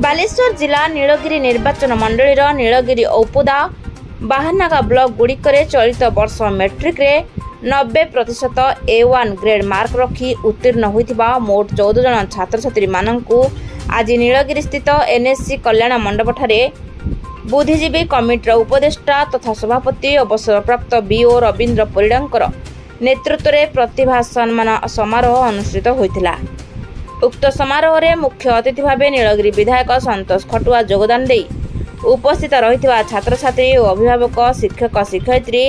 ବାଲେଶ୍ୱର ଜିଲ୍ଲା ନୀଳଗିରି ନିର୍ବାଚନ ମଣ୍ଡଳୀର ନୀଳଗିରି ଔପଦା ବାହାନାଗା ବ୍ଲକ ଗୁଡ଼ିକରେ ଚଳିତ ବର୍ଷ ମେଟ୍ରିକ୍ରେ 90% A1 ଗ୍ରେଡ୍ ମାର୍କ ରଖି ଉତ୍ତୀର୍ଣ୍ଣ ହୋଇଥିବା ମୋଟ 14 ଜଣ ଛାତ୍ରଛାତ୍ରୀମାନଙ୍କୁ ଆଜି ନୀଳଗିରି ସ୍ଥିତ NSC କଲ୍ୟାଣ ମଣ୍ଡପଠାରେ ବୁଦ୍ଧିଜୀବୀ କମିଟିର ଉପଦେଷ୍ଟା ତଥା ସଭାପତି ଅବସରପ୍ରାପ୍ତ BO ରବୀନ୍ଦ୍ର ପରିଡ଼ାଙ୍କର ନେତୃତ୍ୱରେ ପ୍ରତିଭା ସମ୍ମାନ ସମାରୋହ ଅନୁଷ୍ଠିତ ହୋଇଥିଲା। ଉକ୍ତ ସମାରୋହରେ ମୁଖ୍ୟ ଅତିଥି ଭାବେ ନୀଳଗିରି ବିଧାୟକ ସନ୍ତୋଷ ଖଟୁଆ ଯୋଗଦାନ ଦେଇ ଉପସ୍ଥିତ ରହିଥିବା ଛାତ୍ରଛାତ୍ରୀ ଓ ଅଭିଭାବକ ଶିକ୍ଷକ ଶିକ୍ଷୟିତ୍ରୀ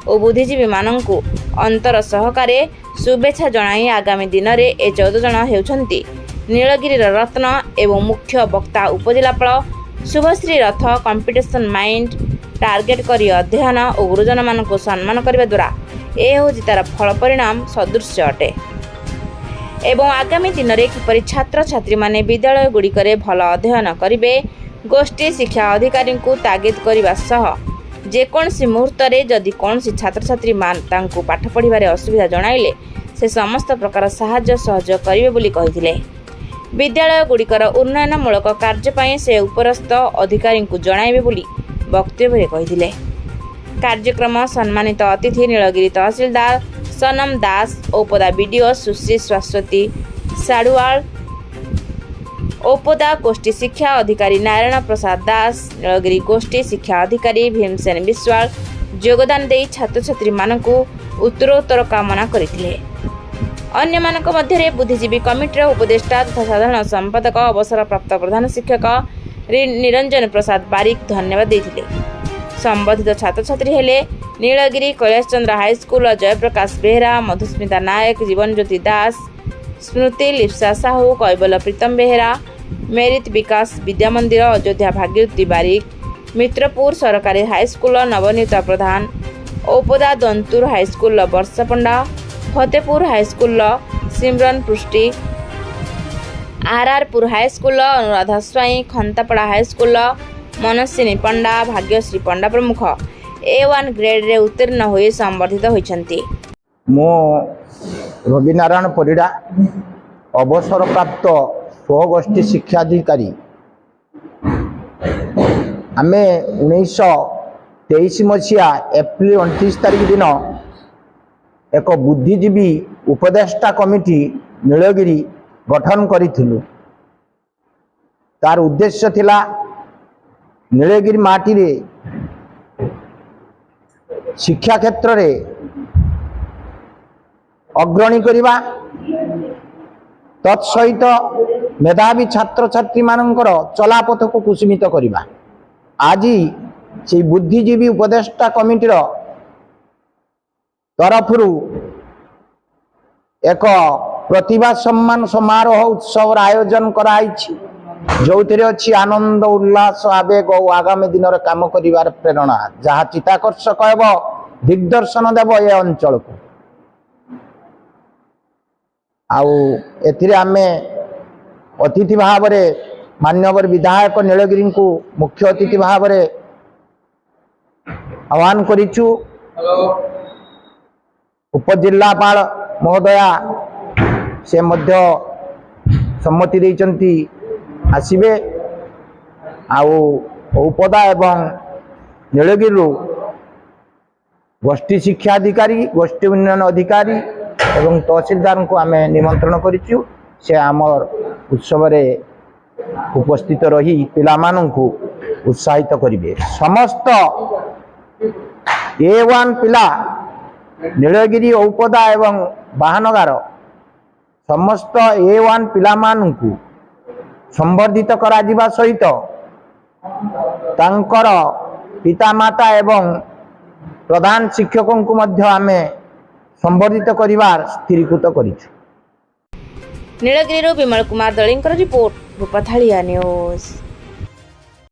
ଓ ବୁଦ୍ଧିଜୀବୀମାନଙ୍କୁ ଅନ୍ତର ସହକାରେ ଶୁଭେଚ୍ଛା ଜଣାଇ ଆଗାମୀ ଦିନରେ ଏ 14 ଜଣ ହେଉଛନ୍ତି ନୀଳଗିରିର ରତ୍ନ ଏବଂ ମୁଖ୍ୟ ବକ୍ତା ଉପଜିଲ୍ଲାପାଳ ଶୁଭଶ୍ରୀ ରଥ କମ୍ପିଟିସନ୍ ମାଇଣ୍ଡ ଟାର୍ଗେଟ୍ କରି ଅଧ୍ୟୟନ ଓ ଗୁରୁଜନମାନଙ୍କୁ ସମ୍ମାନ କରିବା ଦ୍ୱାରା ଏ ହେଉଛି ତା'ର ଫଳ ପରିଣାମ ସଦୃଶ୍ୟ ଅଟେ ଏବଂ ଆଗାମୀ ଦିନରେ କିପରି ଛାତ୍ରଛାତ୍ରୀମାନେ ବିଦ୍ୟାଳୟଗୁଡ଼ିକରେ ଭଲ ଅଧ୍ୟୟନ କରିବେ ଗୋଷ୍ଠୀ ଶିକ୍ଷା ଅଧିକାରୀଙ୍କୁ ତାଗିଦ କରିବା ସହ ଯେକୌଣସି ମୁହୂର୍ତ୍ତରେ ଯଦି କୌଣସି ଛାତ୍ରଛାତ୍ରୀ ତାଙ୍କୁ ପାଠ ପଢ଼ିବାରେ ଅସୁବିଧା ଜଣାଇଲେ ସେ ସମସ୍ତ ପ୍ରକାର ସାହାଯ୍ୟ ସହଯୋଗ କରିବେ ବୋଲି କହିଥିଲେ। ବିଦ୍ୟାଳୟଗୁଡ଼ିକର ଉନ୍ନୟନମୂଳକ କାର୍ଯ୍ୟ ପାଇଁ ସେ ଉପରସ୍ଥ ଅଧିକାରୀଙ୍କୁ ଜଣାଇବେ ବୋଲି ବକ୍ତବ୍ୟରେ କହିଥିଲେ। କାର୍ଯ୍ୟକ୍ରମ ସମ୍ମାନିତ ଅତିଥି ନୀଳଗିରି ତହସିଲଦାର ସନମ ଦାସ ଔପଦା BDO ସୁଶ୍ରୀ ଶାଶ୍ୱତୀ ସାଡ଼ୁଆଳ ଔପଦା ଗୋଷ୍ଠୀ ଶିକ୍ଷା ଅଧିକାରୀ ନାରାୟଣ ପ୍ରସାଦ ଦାସ ନୀଳଗିରି ଗୋଷ୍ଠୀ ଶିକ୍ଷା ଅଧିକାରୀ ଭୀମସେନ ବିଶ୍ୱାଳ ଯୋଗଦାନ ଦେଇ ଛାତ୍ରଛାତ୍ରୀମାନଙ୍କୁ ଉତ୍ତରୋତ୍ତର କାମନା କରିଥିଲେ। ଅନ୍ୟମାନଙ୍କ ମଧ୍ୟରେ ବୁଦ୍ଧିଜୀବୀ କମିଟିର ଉପଦେଷ୍ଟା ତଥା ସାଧାରଣ ସମ୍ପାଦକ ଅବସରପ୍ରାପ୍ତ ପ୍ରଧାନ ଶିକ୍ଷକ ନିରଞ୍ଜନ ପ୍ରସାଦ ବାରିକ ଧନ୍ୟବାଦ ଦେଇଥିଲେ। ସମ୍ବନ୍ଧିତ ଛାତ୍ରଛାତ୍ରୀ ହେଲେ ନୀଳଗିରି କୈଳାସଚନ୍ଦ୍ର ହାଇସ୍କୁଲର ଜୟପ୍ରକାଶ ବେହେରା ମଧୁସ୍ମିତା ନାୟକ ଜୀବନଜ୍ୟୋତି ଦାସ ସ୍ମୃତି ଲିପ୍ସା ସାହୁ କୈବଲ୍ୟ ପ୍ରୀତମ ବେହେରା ମେରିତ ବିକାଶ ବିଦ୍ୟାମନ୍ଦିର ଅଯୋଧ୍ୟା ଭାଗୀରଥୀ ବାରିକ ମିତ୍ରପୁର ସରକାରୀ ହାଇସ୍କୁଲର ନବନୀତା ପ୍ରଧାନ ଔପଦା ଦନ୍ତୁର ହାଇସ୍କୁଲର ବର୍ଷା ପଣ୍ଡା ଫତେପୁର ହାଇସ୍କୁଲର ସିମରନ ପୃଷ୍ଟି RRପୁର ହାଇସ୍କୁଲର ଅନୁରାଧା ସ୍ୱାଇଁ ଖନ୍ତାପଡ଼ା ହାଇସ୍କୁଲର ମନସ୍ୱିନୀ ପଣ୍ଡା ଭାଗ୍ୟଶ୍ରୀ ପଣ୍ଡା ପ୍ରମୁଖ A1 ଗ୍ରେଡ୍ରେ ଉତ୍ତୀର୍ଣ୍ଣ ହୋଇ ସମ୍ବର୍ଦ୍ଧିତ ହୋଇଛନ୍ତି। ମୁଁ ରବିନାରାୟଣ ପରିଡ଼ା ଅବସରପ୍ରାପ୍ତ ସ୍ୱଗୋଷ୍ଠୀ ଶିକ୍ଷାଧିକାରୀ। ଆମେ 1923 ମସିହା ଏପ୍ରିଲ 29 ତାରିଖ ଦିନ ଏକ ବୁଦ୍ଧିଜୀବୀ ଉପଦେଷ୍ଟା କମିଟି ନୀଳଗିରି ଗଠନ କରିଥିଲୁ। ତାର ଉଦ୍ଦେଶ୍ୟ ଥିଲା ନୀଳଗିରି ମାଟିରେ ଶିକ୍ଷା କ୍ଷେତ୍ରରେ ଅଗ୍ରଣୀ କରିବା ତତ୍ ସହିତ ମେଧାବୀ ଛାତ୍ରଛାତ୍ରୀମାନଙ୍କର ଚଲାପଥକୁ କୁସୁମିତ କରିବା। ଆଜି ସେହି ବୁଦ୍ଧିଜୀବୀ ଉପଦେଷ୍ଟା କମିଟିର ତରଫରୁ ଏକ ପ୍ରତିଭା ସମ୍ମାନ ସମାରୋହ ଉତ୍ସବର ଆୟୋଜନ କରାଯାଇଛି, ଯେଉଁଥିରେ ଅଛି ଆନନ୍ଦ ଉଲ୍ଲାସ ଆବେଗ ଓ ଆଗାମୀ ଦିନରେ କାମ କରିବାର ପ୍ରେରଣା, ଯାହା ଚିତ୍ତାକର୍ଷକ ହେବ ଦିଗ୍ଦର୍ଶନ ଦେବ ଏ ଅଞ୍ଚଳକୁ। ଆଉ ଏଥିରେ ଆମେ ଅତିଥି ଭାବରେ ମାନ୍ୟବର ବିଧାୟକ ନୀଳଗିରିଙ୍କୁ ମୁଖ୍ୟ ଅତିଥି ଭାବରେ ଆହ୍ୱାନ କରିଛୁ। ଉପଜିଲ୍ଲାପାଳ ମହୋଦୟା ସେ ମଧ୍ୟ ସମ୍ମତି ଦେଇଛନ୍ତି ଆସିବେ। ଆଉ ଔପଦା ଏବଂ ନୀଳଗିରିରୁ ଗୋଷ୍ଠୀ ଶିକ୍ଷା ଅଧିକାରୀ ଗୋଷ୍ଠୀ ଉନ୍ନୟନ ଅଧିକାରୀ ଏବଂ ତହସିଲଦାରଙ୍କୁ ଆମେ ନିମନ୍ତ୍ରଣ କରିଛୁ। ସେ ଆମର ଉତ୍ସବରେ ଉପସ୍ଥିତ ରହି ପିଲାମାନଙ୍କୁ ଉତ୍ସାହିତ କରିବେ। ସମସ୍ତ A1 ପିଲା ନୀଳଗିରି ଔପଦା ଏବଂ ବାହାନଗାର ସମସ୍ତ A1 ପିଲାମାନଙ୍କୁ ସମ୍ବର୍ଦ୍ଧିତ କରାଯିବା ସହିତ ତାଙ୍କର ପିତାମାତା ଏବଂ ପ୍ରଧାନ ଶିକ୍ଷକଙ୍କୁ ମଧ୍ୟ ଆମେ ସମ୍ବର୍ଦ୍ଧିତ କରିବାର ସ୍ଥିରୀକୃତ କରିଛୁ। ନୀଳଗିରିରୁ ବିମଳ କୁମାର ଦଳେଇଙ୍କର ରିପୋର୍ଟ, ରୂପାଥାଳିଆ ନ୍ୟୁଜ୍।